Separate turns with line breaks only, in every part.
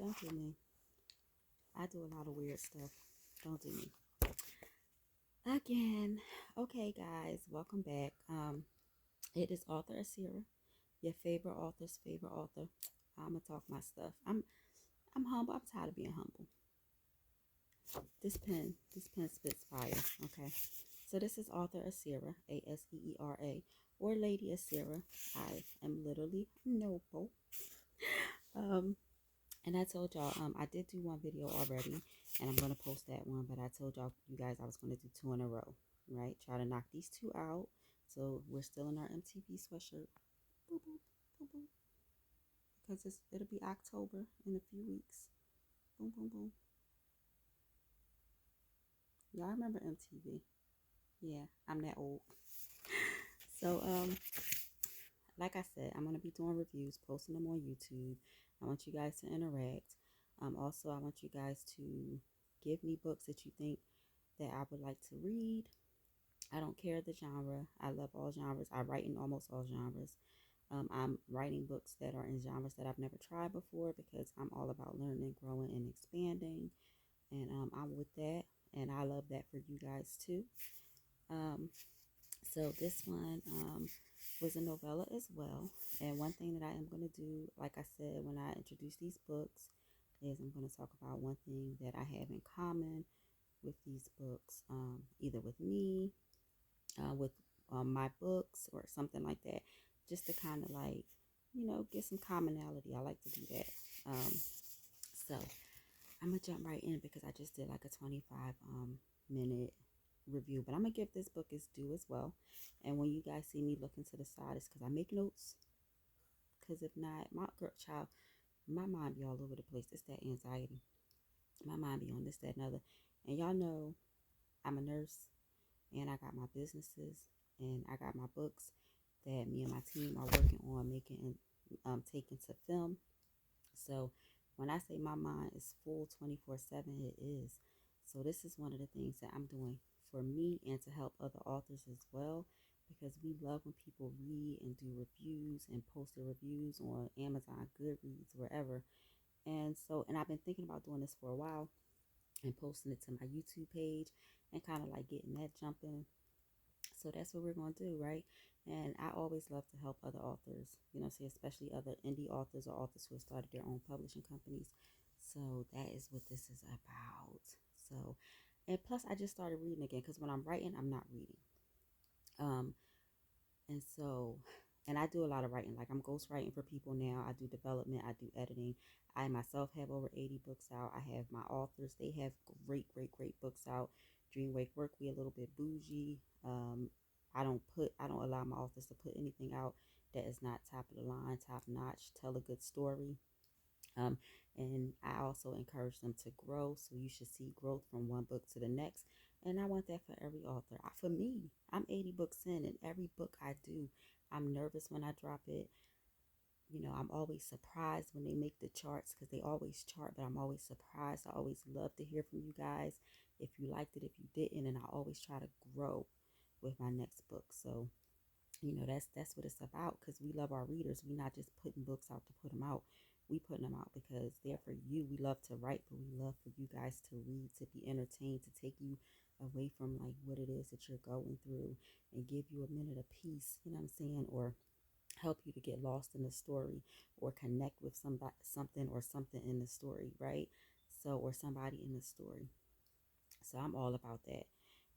Don't do me. I do a lot of weird stuff. Don't do me. Again. Okay, guys, welcome back. It is author Aseera, your favorite author's favorite author. I'ma talk my stuff. I'm humble. I'm tired of being humble. This pen spits fire. Okay. So this is author Aseera, Aseera, or Lady Aseera. I am literally noble. Um, And I told y'all, I did do one video already, and I'm gonna post that one. But I told y'all, you guys, I was gonna do two in a row, right? Try to knock these two out. So we're still in our MTV sweatshirt, boop, boop, boop, boop, because it'll be October in a few weeks. Boom, boom, boom. Y'all remember MTV? Yeah, I'm that old. So like I said, I'm gonna be doing reviews, posting them on YouTube. I want you guys to interact. Also, I want you guys to give me books that you think that I would like to read. I don't care the genre. I love all genres. I write in almost all genres. I'm writing books that are in genres that I've never tried before because I'm all about learning, growing, and expanding. And I'm with that. And I love that for you guys too. Um, so this one was a novella as well. And one thing that I am going to do, like I said, when I introduce these books, is I'm going to talk about one thing that I have in common with these books, either with me, with my books or something like that, just to kind of like, get some commonality. I like to do that. So I'm gonna jump right in because I just did like a 25 minute review, but I'm gonna give this book its due as well. And when you guys see me looking to the side, it's because I make notes. Because if not, my girl child, my mind be all over the place. It's that anxiety. My mind be on this, that, and other. And y'all know I'm a nurse, and I got my businesses, and I got my books that me and my team are working on making and taking to film. So when I say my mind is full 24/7, it is. So this is one of the things that I'm doing for me and to help other authors as well, because we love when people read and do reviews and post their reviews on Amazon, Goodreads, wherever. And I've been thinking about doing this for a while and posting it to my YouTube page and kind of like getting that jumping. So that's what we're going to do, right? And I always love to help other authors, say especially other indie authors or authors who have started their own publishing companies. So that is what this is about. So, and plus I just started reading again because when I'm writing, I'm not reading. Um, and so, and I do a lot of writing. Like I'm ghostwriting for people now. I do development. I do editing. I myself have over 80 books out. I have my authors. They have great, great, great books out. Dream, Wake, Work. We a little bit bougie. I don't allow my authors to put anything out that is not top of the line, top notch. Tell a good story. Um, and I also encourage them to grow. So you should see growth from one book to the next. And I want that for every author. For me, I'm 80 books in, and every book I do, I'm nervous when I drop it. I'm always surprised when they make the charts because they always chart, but I'm always surprised. I always love to hear from you guys if you liked it, if you didn't, and I always try to grow with my next book. So, that's what it's about because we love our readers. We're not just putting books out to put them out. We putting them out because they're for you. We love to write, but we love for you guys to read, to be entertained, to take you away from like what it is that you're going through and give you a minute of peace, you know what I'm saying? Or help you to get lost in the story or connect with something in the story, right? So, or somebody in the story. So I'm all about that.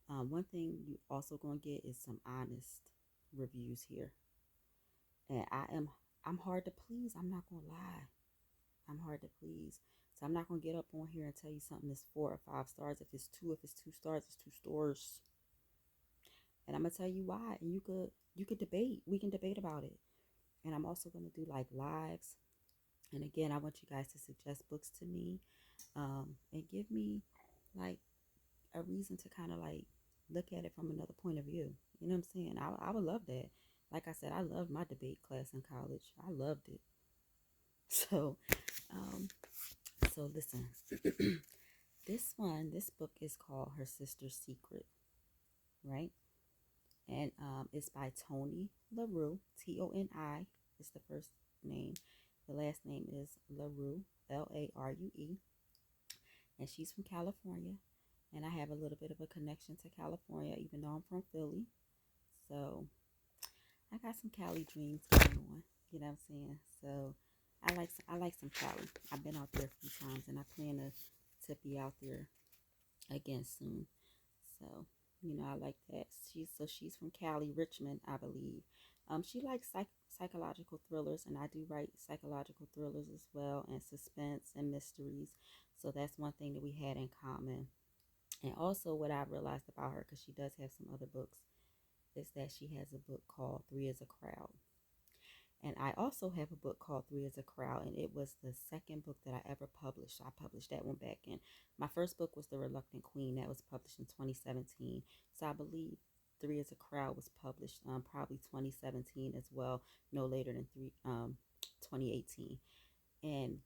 One thing you also gonna get is some honest reviews here. And I'm hard to please. I'm not gonna lie. I'm hard to please. So I'm not gonna get up on here and tell you something that's 4 or 5 stars. If it's 2 stars, it's 2 stars. And I'm gonna tell you why. And you could debate. We can debate about it. And I'm also gonna do like lives. And again, I want you guys to suggest books to me, and give me like a reason to kind of like look at it from another point of view. You know what I'm saying? I would love that. Like I said, I loved my debate class in college. I loved it. So, um, so listen. This book is called Her Sister's Secret, right? And it's by Toni LaRue. Toni is the first name, The last name is LaRue, Larue, and she's from California. And I have a little bit of a connection to California, even though I'm from Philly. So I got some Cali dreams going on. You know what I'm saying? So I like some Cali. I've been out there a few times, and I plan to be out there again soon. So I like that. She's from Cali, Richmond, I believe. She likes psychological thrillers, and I do write psychological thrillers as well, and suspense and mysteries. So that's one thing that we had in common. And also, what I realized about her, because she does have some other books, is that she has a book called Three is a Crowd. And I also have a book called Three is a Crowd, and it was the second book that I ever published. So I published that one back in. My first book was The Reluctant Queen, that was published in 2017. So I believe Three is a Crowd was published probably 2017 as well, no later than 2018. And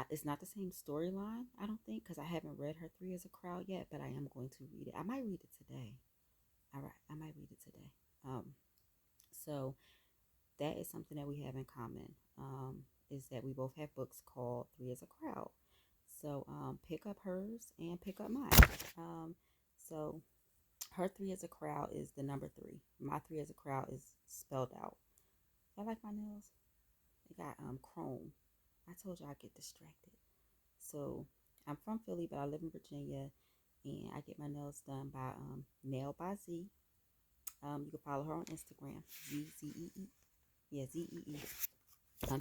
it's not the same storyline, I don't think, because I haven't read her Three is a Crowd yet, but I am going to read it. I might read it today. All right, I might read it today. So that is something that we have in common. Is that we both have books called Three is a Crowd. So pick up hers and pick up mine. So her Three is a Crowd is the number three. My Three is a Crowd is spelled out. I like my nails. They got chrome. I told you I get distracted. So I'm from Philly, but I live in Virginia, and I get my nails done by Nail by Z. You can follow her on Instagram, ZZEE. Yeah, ZEE.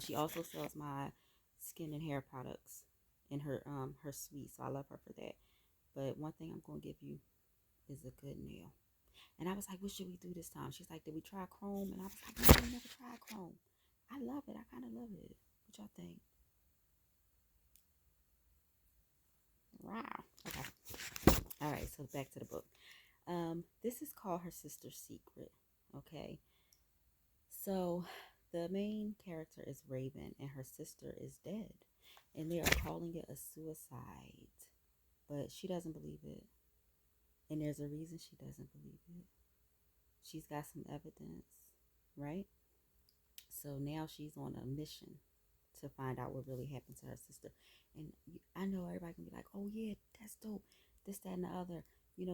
She also sells my skin and hair products in her suite, so I love her for that. But one thing I'm gonna give you is a good nail. And I was like, what should we do this time? She's like, did we try chrome? And I was like, no, we never tried chrome. I love it. I kind of love it. What y'all think? Wow. Okay. All right. So back to the book. This is called Her Sister's Secret. Okay. So the main character is Raven, and her sister is dead, and they are calling it a suicide, but she doesn't believe it, and there's a reason she doesn't believe it. She's got some evidence, right? So now she's on a mission to find out what really happened to her sister. And I know everybody can be like, oh yeah, that's dope, this, that, and the other.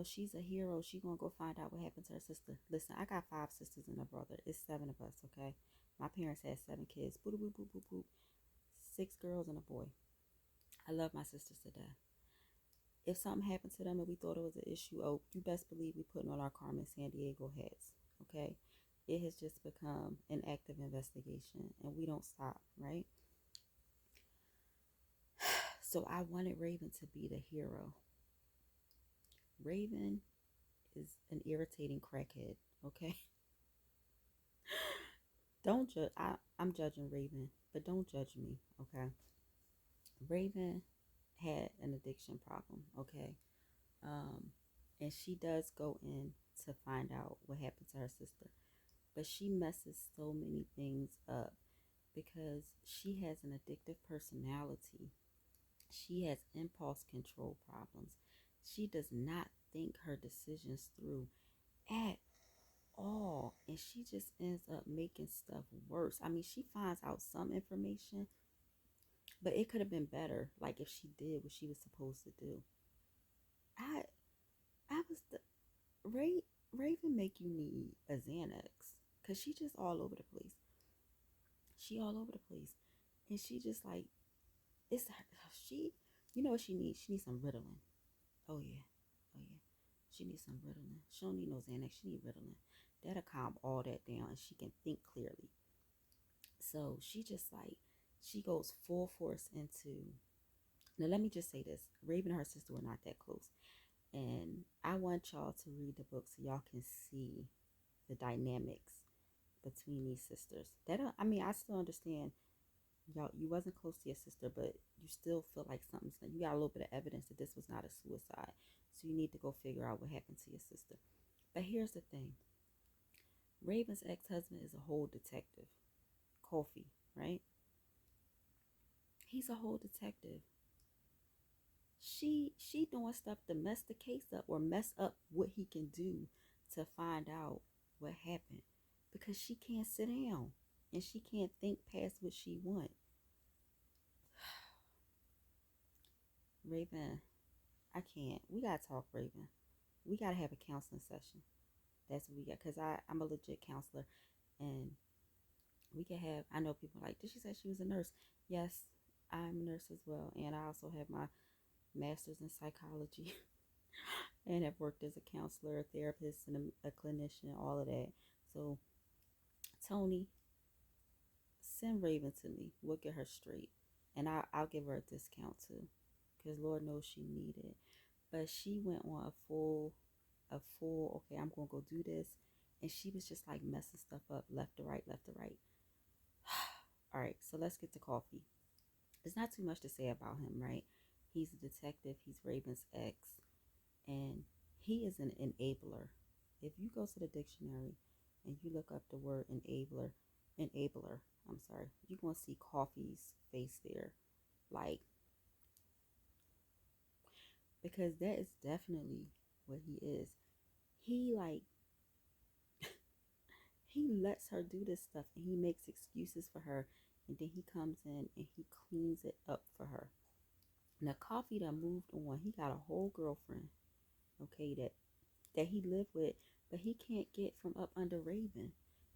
She's a hero. She gonna go find out what happened to her sister. Listen, I got 5 sisters and a brother. It's 7 of us, okay? My parents had 7 kids. Boop, boop, boop, boop, boop. 6 girls and a boy. I love my sisters to death. If something happened to them and we thought it was an issue, oh, you best believe we putting on our Carmen Sandiego hats, okay? It has just become an active investigation, and we don't stop, right? So I wanted Raven to be the hero. Raven is an irritating crackhead, okay? Don't judge. I'm judging Raven, but don't judge me, okay? Raven had an addiction problem, okay? Um, and she does go in to find out what happened to her sister, but she messes so many things up because she has an addictive personality. She has impulse control problems. She does not think her decisions through at all, and she just ends up making stuff worse. I mean, she finds out some information, but it could have been better, like if she did what she was supposed to do. I i was the Raven make you need a Xanax, because she just all over the place. She all over the place, and she just like, it's she you know what she needs. She needs some Ritalin. Oh yeah. Oh yeah. She needs some Ritalin. She don't need no Xanax. She need Ritalin. That'll calm all that down, and she can think clearly. So she just like, she goes full force into. Now let me just say this: Raven and her sister were not that close, and I want y'all to read the book so y'all can see the dynamics between these sisters. I mean, I still understand y'all. You wasn't close to your sister, but you still feel like something's. You got a little bit of evidence that this was not a suicide, so you need to go figure out what happened to your sister. But here's the thing: Raven's ex-husband is a whole detective, Kofi, right? He's a whole detective. She doing stuff to mess the case up, or mess up what he can do to find out what happened, because she can't sit down and she can't think past what she wants. Raven, I can't. We gotta talk, Raven. We gotta have a counseling session. That's what we got. Cause I'm a legit counselor, and we can have. I know people like. Did she say she was a nurse? Yes, I'm a nurse as well, and I also have my master's in psychology, and have worked as a counselor, a therapist, and a clinician, all of that. So Tony, send Raven to me. We'll get her straight, and I'll give her a discount too, because Lord knows she needed it. But she went on a full. Okay, I'm gonna go do this, and she was just like messing stuff up left to right, left to right. All right, so let's get to coffee. There's not too much to say about him, right? He's a detective. He's Raven's ex, and he is an enabler. If you go to the dictionary and you look up the word enabler, I'm sorry, you're gonna see Coffee's face there, like, because that is definitely what he is. He like he lets her do this stuff, and he makes excuses for her, and then he comes in and he cleans it up for her. Now Coffee done moved on. He got a whole girlfriend, okay, that he lived with, but he can't get from up under Raven.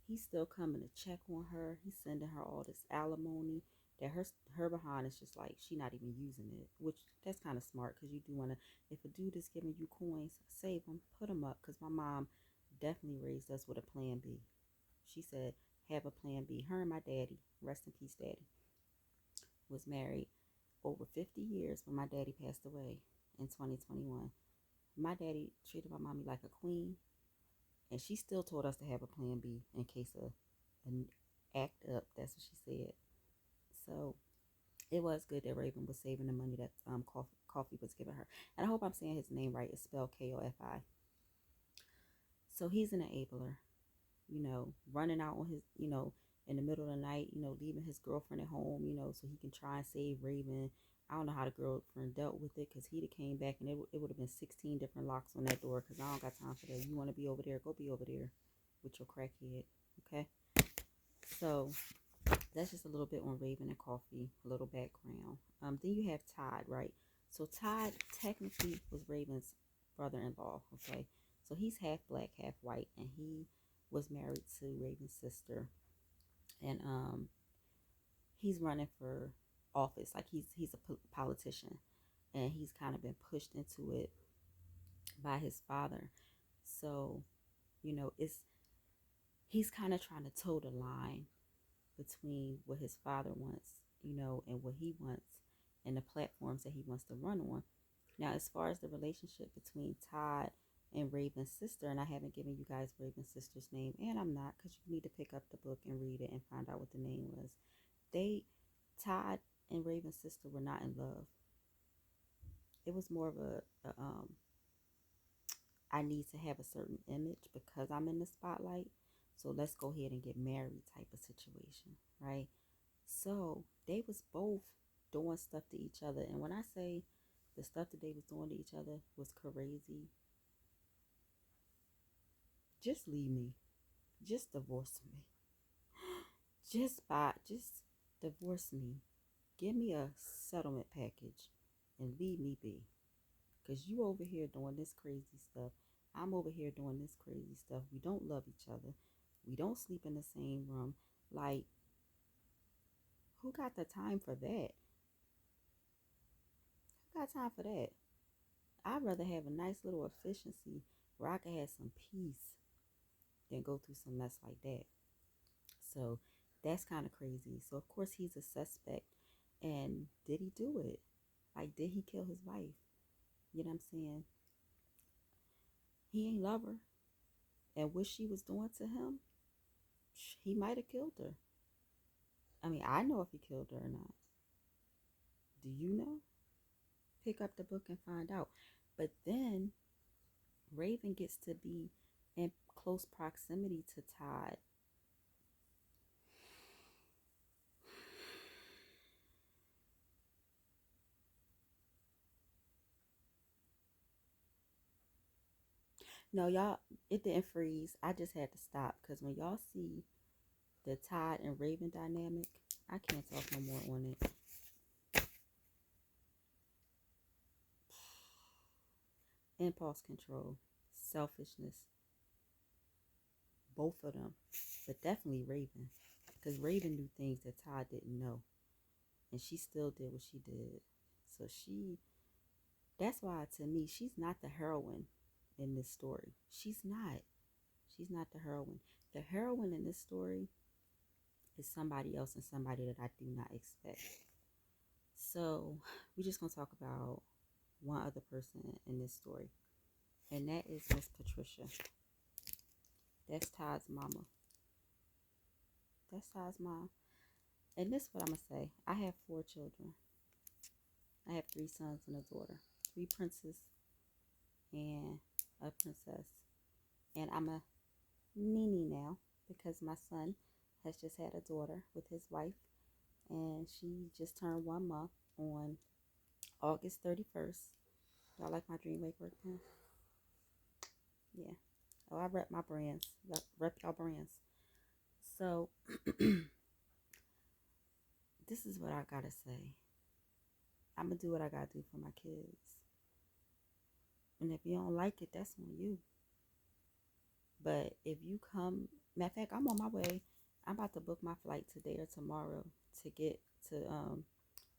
He's still coming to check on her. He's sending her all this alimony that her behind is just like she not even using it, which that's kind of smart, because you do want to, if a dude is giving you coins, save them, put them up, because my mom definitely raised us with a plan B. She said have a plan B. Her and my daddy, rest in peace daddy, was married over 50 years when my daddy passed away in 2021. My daddy treated my mommy like a queen, and she still told us to have a plan B in case of an act up. That's what she said. So it was good that Raven was saving the money that Coffee was giving her. And I hope I'm saying his name right. It's spelled Kofi. So he's an enabler, running out on his, in the middle of the night, leaving his girlfriend at home, so he can try and save Raven. I don't know how the girlfriend dealt with it, because he'd have came back and it would have been 16 different locks on that door, because I don't got time for that. You want to be over there, go be over there with your crackhead, okay? So that's just a little bit on Raven and Coffee, a little background. Then you have Todd, right? So Todd technically was Raven's brother-in-law, okay? So he's half black, half white, and he was married to Raven's sister, and he's running for office, like he's a politician, and he's kind of been pushed into it by his father. So it's he's kind of trying to toe the line between what his father wants, and what he wants, and the platforms that he wants to run on. Now, as far as the relationship between Todd and Raven's sister, and I haven't given you guys Raven's sister's name, and I'm not, because you need to pick up the book and read it and find out what the name was. Todd and Raven's sister were not in love. It was more of a I need to have a certain image because I'm in the spotlight, so let's go ahead and get married type of situation, right? So they was both doing stuff to each other, and when I say the stuff that they was doing to each other was crazy, just leave me, just divorce me, just divorce me, give me a settlement package, and leave me be. Because you over here doing this crazy stuff. I'm over here doing this crazy stuff. We don't love each other. We don't sleep in the same room. Like, who got the time for that? Who got time for that? I'd rather have a nice little efficiency where I can have some peace than go through some mess like that. So that's kind of crazy. So, of course, he's a suspect. And did he do it? Like, did he kill his wife? You know what I'm saying? He ain't love her. And what she was doing to him, he might have killed her. I mean, I know if he killed her or not. Do you know? Pick up the book and find out. But then Raven gets to be in close proximity to Todd. No, y'all, it didn't freeze. I just had to stop because when y'all see the Todd and Raven dynamic, I can't talk no more on it. impulse control, selfishness, both of them, but definitely Raven, because Raven knew things that Todd didn't know, and she still did what she did. So that's why to me, she's not the heroine in this story. She's not. She's not the heroine. The heroine in this story is somebody else and somebody that I do not expect. So we're just gonna talk about one other person in this story, and that is Miss Patricia. That's Todd's mama. That's Todd's mom. And this is what I'm gonna say. I have 4 children. I have 3 sons and a daughter. 3 princes and a princess. And I'm a Nini now because my son has just had a daughter with his wife, and she just turned 1 month on August 31st. Do I like my dream wake work pen? Yeah. Oh, I rep my brands. Rep y'all brands. So this is what I gotta say. I'm gonna do what I gotta do for my kids. And if you don't like it, that's on you. But if you come, matter of fact, I'm on my way. I'm about to book my flight today or tomorrow to get to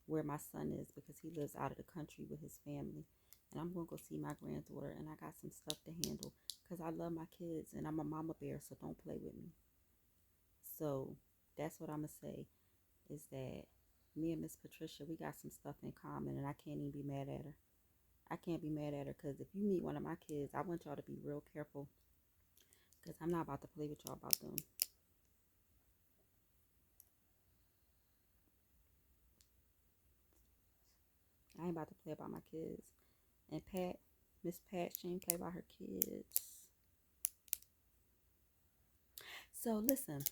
where my son is because he lives out of the country with his family. And I'm going to go see my granddaughter, and I got some stuff to handle because I love my kids and I'm a mama bear, so don't play with me. So that's what I'm going to say is that me and Miss Patricia, we got some stuff in common, and I can't even be mad at her. I can't be mad at her because if you meet one of my kids, I want y'all to be real careful because I'm not about to play with y'all about them. I ain't about to play about my kids. And Miss Pat, she ain't play about her kids. So listen,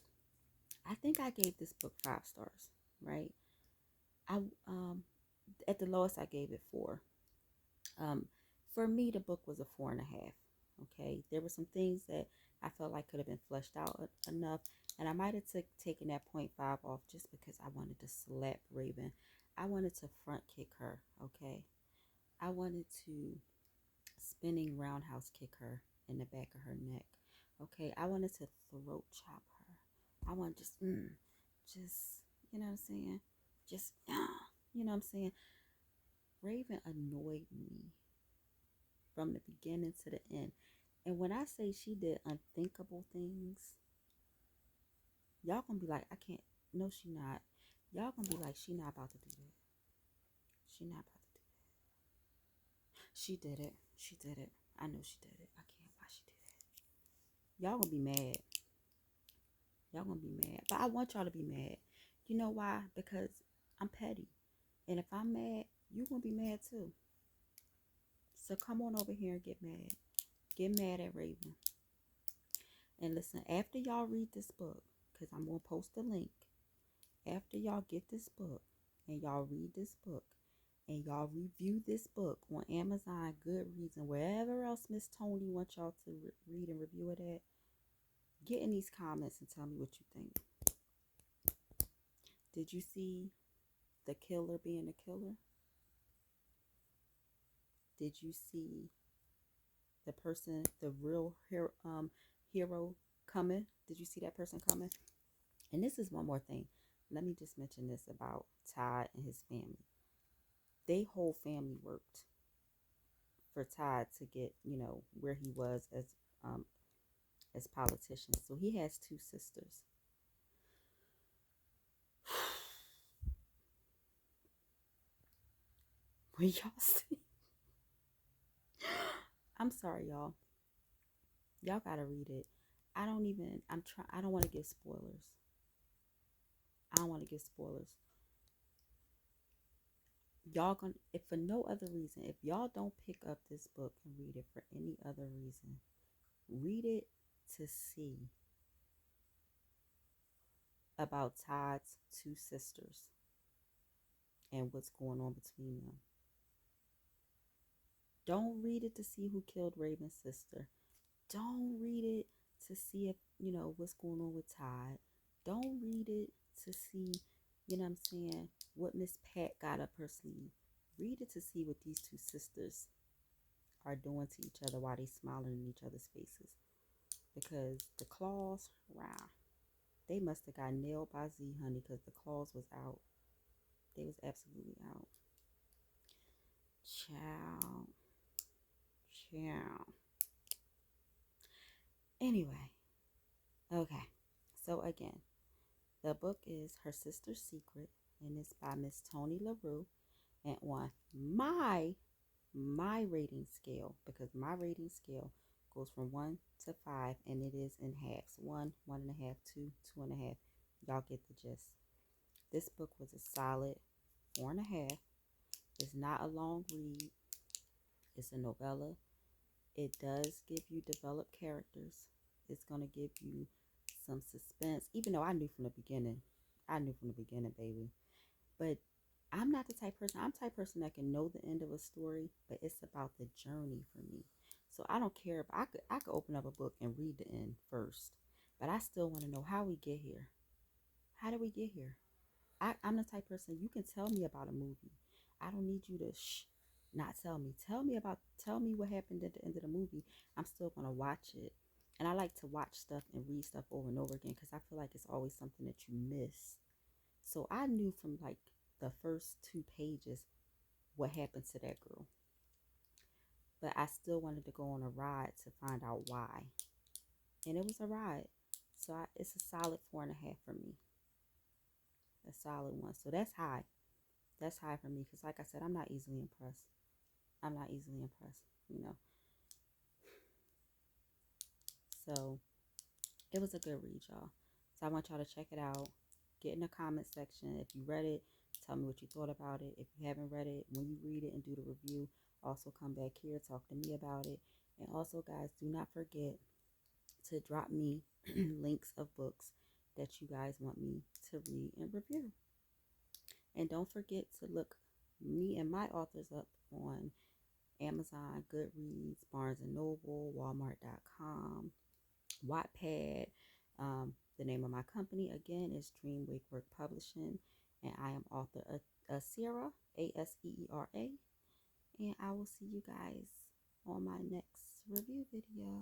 I think I gave this book 5 stars, right? I at the lowest I gave it 4. Um, for me, the book was a 4.5. Okay, there were some things that I felt like could have been fleshed out enough, and I might have taken that 0.5 off just because I wanted to slap Raven. I wanted to front kick her. Okay, I wanted to spinning roundhouse kick her in the back of her neck. Okay, I wanted to throat chop her. I want just, you know what I'm saying? Just, you know what I'm saying? Raven annoyed me from the beginning to the end. And when I say she did unthinkable things, y'all gonna be like, I can't. No, she not. Y'all gonna be like, she not about to do that. She not about to do that. She did it. She did it. I know she did it. I can't. Why she did it? Y'all gonna be mad. Y'all gonna be mad. But I want y'all to be mad. You know why? Because I'm petty. And if I'm mad, you gonna be mad too. So come on over here and get mad. Get mad at Raven. And listen, after y'all read this book, because I'm gonna post a link. After y'all get this book and y'all read this book and y'all review this book on Amazon, Goodreads, and wherever else Miss Tony wants y'all to read and review it at, get in these comments and tell me what you think. Did you see the killer being a killer? Did you see the person, the real hero coming? Did you see that person coming? And this is one more thing. Let me just mention this about Todd and his family. They whole family worked for Todd to get, where he was as politicians. So he has 2 sisters. When y'all see, I'm sorry, y'all. Y'all gotta read it. I don't want to give spoilers. I don't want to give spoilers. Y'all gonna, if for no other reason, if y'all don't pick up this book and read it for any other reason, read it to see about Todd's 2 sisters and what's going on between them. Don't read it to see who killed Raven's sister. Don't read it to see if, what's going on with Todd. Don't read it to see, what I'm saying, what Miss Pat got up her sleeve. Read it to see what these 2 sisters are doing to each other while they smiling in each other's faces. Because the claws, wow, they must have got nailed by Z, honey, because the claws was out. They was absolutely out. Ciao. Ciao. Anyway, okay. So again, the book is Her Sister's Secret, and it's by Miss Tony LaRue. And on my rating scale, because my rating scale goes from 1 to 5, and it is in halves: 1, 1.5, 2, 2.5. Y'all get the gist. This book was a solid 4.5. It's not a long read. It's a novella. It does give you developed characters. It's going to give you some suspense, even though I knew from the beginning. I knew from the beginning, baby. But I'm not the type person. I'm the type person that can know the end of a story, but it's about the journey for me. So I don't care if I could open up a book and read the end first, but I still want to know how we get here. How did we get here? I'm the type person, you can tell me about a movie. I don't need you to not tell me. Tell me what happened at the end of the movie. I'm still gonna watch it. And I like to watch stuff and read stuff over and over again because I feel like it's always something that you miss. So I knew from like the first 2 pages what happened to that girl. But I still wanted to go on a ride to find out why. And it was a ride. So it's a solid 4.5 for me. A solid one. So that's high. That's high for me because, like I said, I'm not easily impressed. I'm not easily impressed, you know. So it was a good read, y'all. So I want y'all to check it out. Get in the comment section. If you read it, tell me what you thought about it. If you haven't read it, when you read it and do the review, also come back here, talk to me about it. And also, guys, do not forget to drop me links of books that you guys want me to read and review. And don't forget to look me and my authors up on Amazon, Goodreads, Barnes& and Noble, Walmart.com, Wattpad. The name of my company, again, is Dream Wake Work Publishing. And I am author of Aseera, Aseera. And I will see you guys on my next review video.